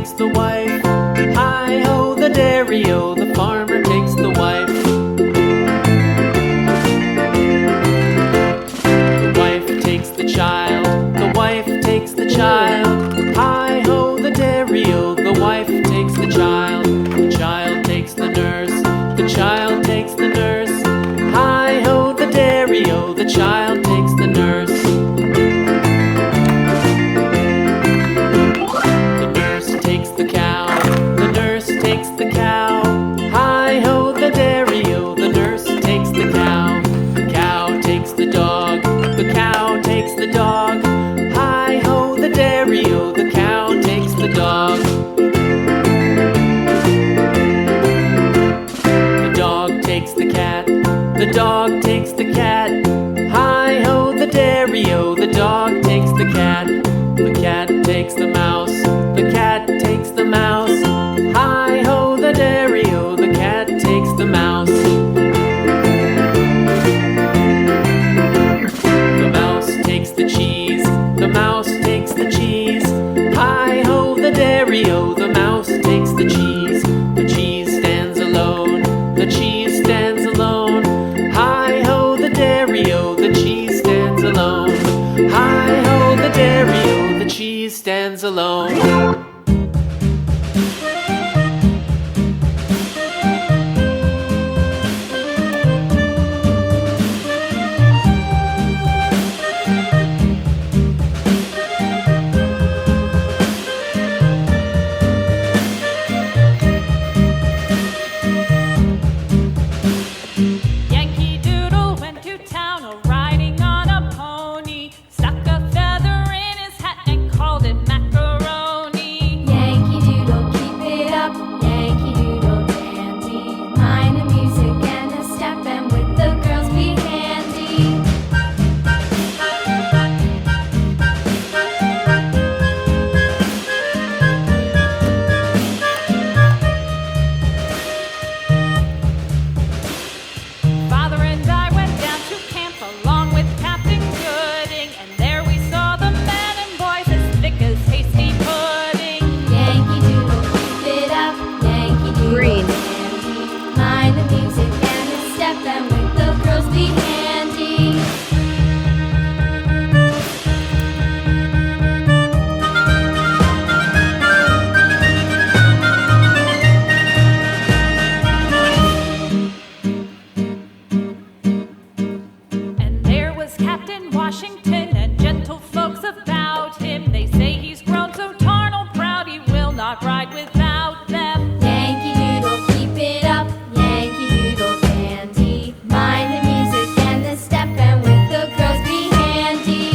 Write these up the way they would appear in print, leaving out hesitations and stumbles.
takes the wife. Hi-ho, the dairy-o, the farmer takes the wife. The wife takes the child, the wife takes the child. Hi-ho, the dairy-o, the wife takes the child. The child takes the nurse, the child takes the nurse. Hi-ho, the dairy-o, the child takes the nurse. The nurse takes the cow, the nurse takes the cow. Hi-ho, the dairy-o, the nurse takes the cow. The cow takes the dog, the cow takes the dog. Hi-ho, the dairy-o, the cow takes the dog. The dog takes the cat, the dog takes the cat. Hi-ho, the dairy-o, the dog takes the cat. The cat takes the mouse, the cat takes the mouse. Hi-ho, the dairy-o, the cat takes the mouse. The mouse takes the cheese, the mouse takes the cheese. Hi-ho, the dairy-o, the mouse takes the cheese. The cheese stands alone, the cheese stands alone. Hi-ho, the dairy-o, the cheese stands alone. Hi-ho, the dairy-o, the cheese stands alone. Yankee Doodle went to town riding on a pony, stuck a feather in his hat and called it macaroni. Yankee Doodle, keep it up, Yankee Doodle dandy. Mind the music and the step, and with the girls be handy. Father and I went down to camp along with Captain Gooding, and there we saw the men and boys as thick as hasty pudding. Yankee Doodle, keep it up, Yankee Doodle Green. dandy. Mind the music and the step, and with the girls be handy. And there was Captain Washington and gentle folks about him. They say he's grown so tarnal proud he will not ride without them. Yankee Doodle, keep it up, Yankee Doodle dandy. Mind the music and the step, and with the girls be handy.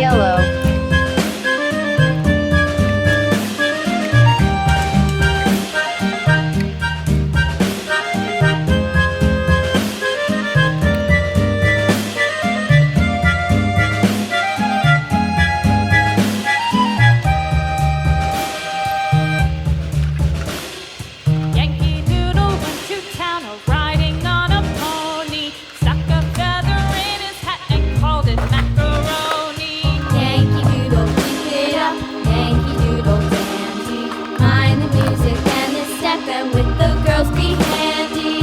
Yellow. Yankee Doodle went to town riding on a pony, stuck a feather in his hat and called it macaroni. Yankee Doodle, keep it up, Yankee Doodle dandy. Mind the music and the step, and with the girls be handy.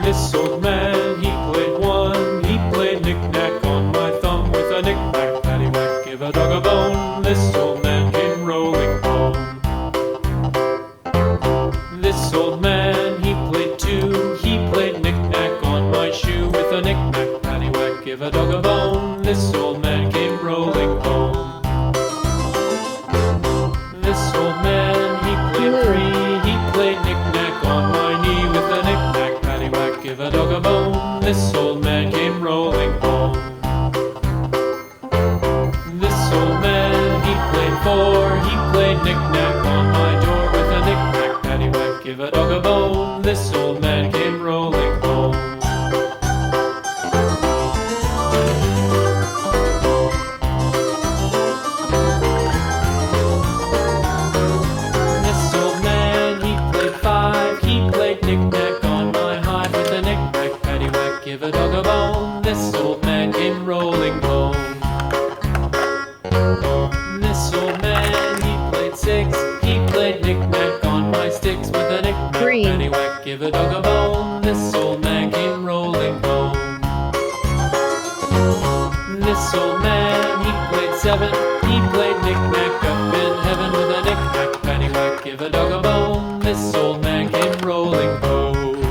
This old man, he played one. He played knick-knack on my thumb with a knick-knack, paddywhack, give a dog a bone. This old man came rolling home. This old man, he played two. He played knick-knack on my shoe with a knick-knack, paddywhack, give a dog a bone. This old man came rolling home. This old man, he played three. He played knick-knack on my knee with a knick-knack, paddywhack, give a dog a bone. This old man came rolling home. This old man, he played four. He played knick-knack on my door with a knick-knack, paddywhack, give a dog a bone. This old man came rolling home. old man, he played seven. He played knick-knack up in heaven with a knick-knack, paddywhack, give a dog a bone. This old man came rolling home.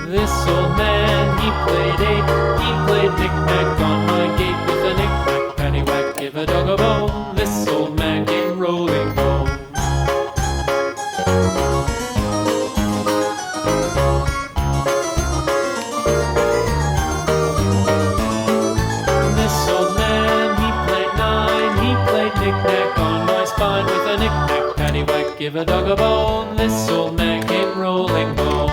This old man, he played eight. He played knick-knack on my gate with a knick-knack, paddywhack, give a dog a bone. This old man came rolling home. This old man, he played nine. He played knick-knack on my spine with a knick-knack, paddywhack, give a dog a bone. This old man came rolling home.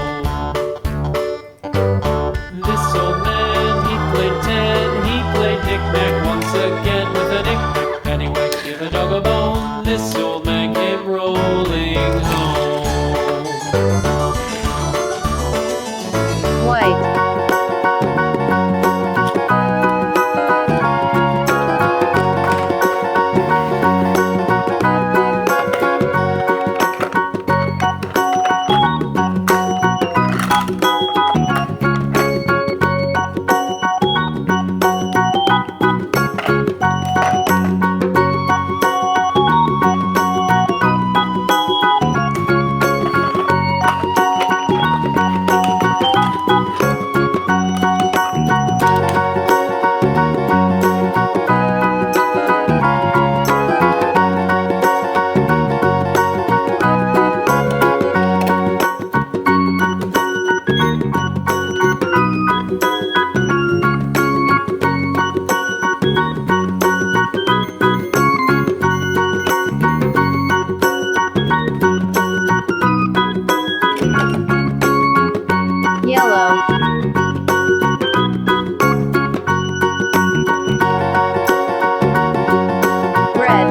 This old man, he played ten. He played knick-knack once again with a knick-knack, paddywhack, give a dog a bone. This old man came rolling home. White. Yellow. Red.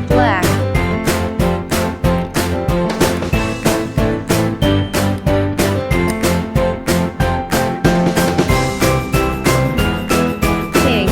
Black. Pink.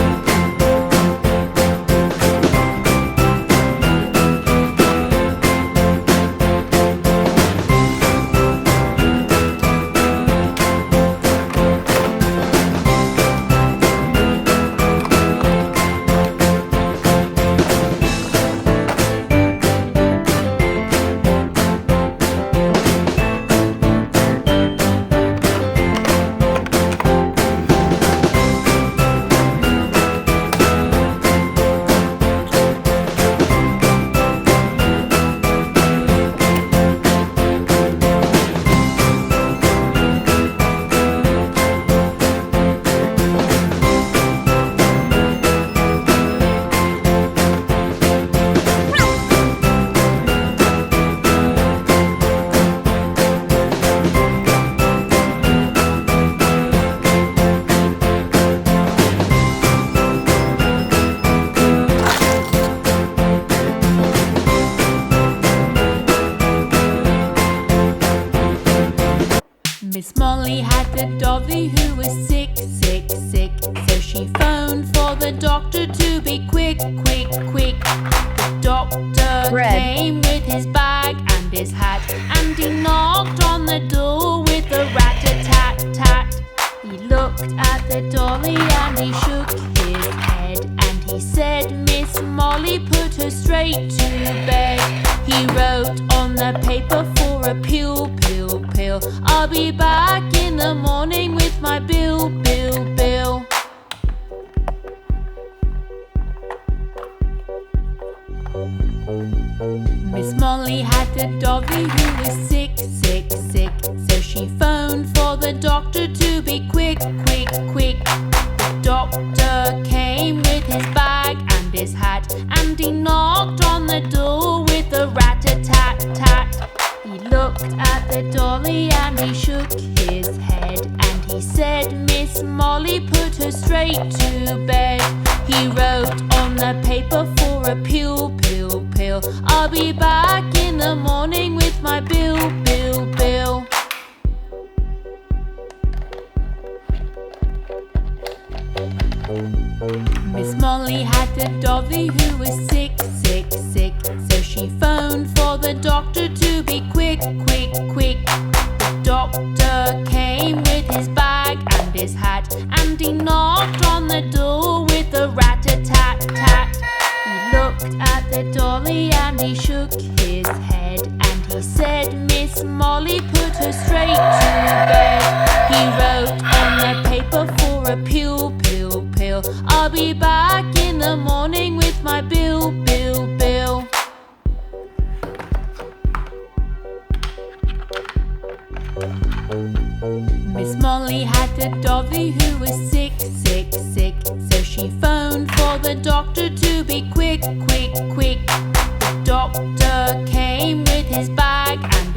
Miss Molly had a dolly who was sick, sick, sick. So she phoned for the doctor to be quick, quick, quick. The doctor Red. came with his bag and his hat, and he knocked on the door with a rat-a-tat-tat. He looked at the dolly and he shook his head, and he said, Miss Molly, put her straight to bed. He wrote on the paper for a pill, pill, pill. I'll be back in in the morning with my bill, bill, bill. Miss Molly had a doggy who was sick, sick, sick. So she phoned for the doctor to be quick, quick, quick. The doctor came with his bag and his hat, and he knocked on the door with a rat-a-tat-tat. He looked at the dolly and he shook his head, and he said, Miss Molly, put her straight to bed. He wrote on the paper for a pill, pill, pill. I'll be back in the morning with my bill, bill, bill. Miss Molly had a doggy who was sick, sick, sick. So she phoned for the doctor to be quick, quick, quick. The doctor came with his bag and his hat, and he knocked on the door with a rat-a-tat-tat. He looked at the dolly and he shook his head, and he said, Miss Molly, put her straight to bed. He wrote on the paper for a pill, pill, pill. I'll be back in the morning with my bill, bill, bill. Miss Molly had a doggy who was sick, sick, sick. So she phoned for the doctor to be quick, quick, quick. The doctor came with his bag and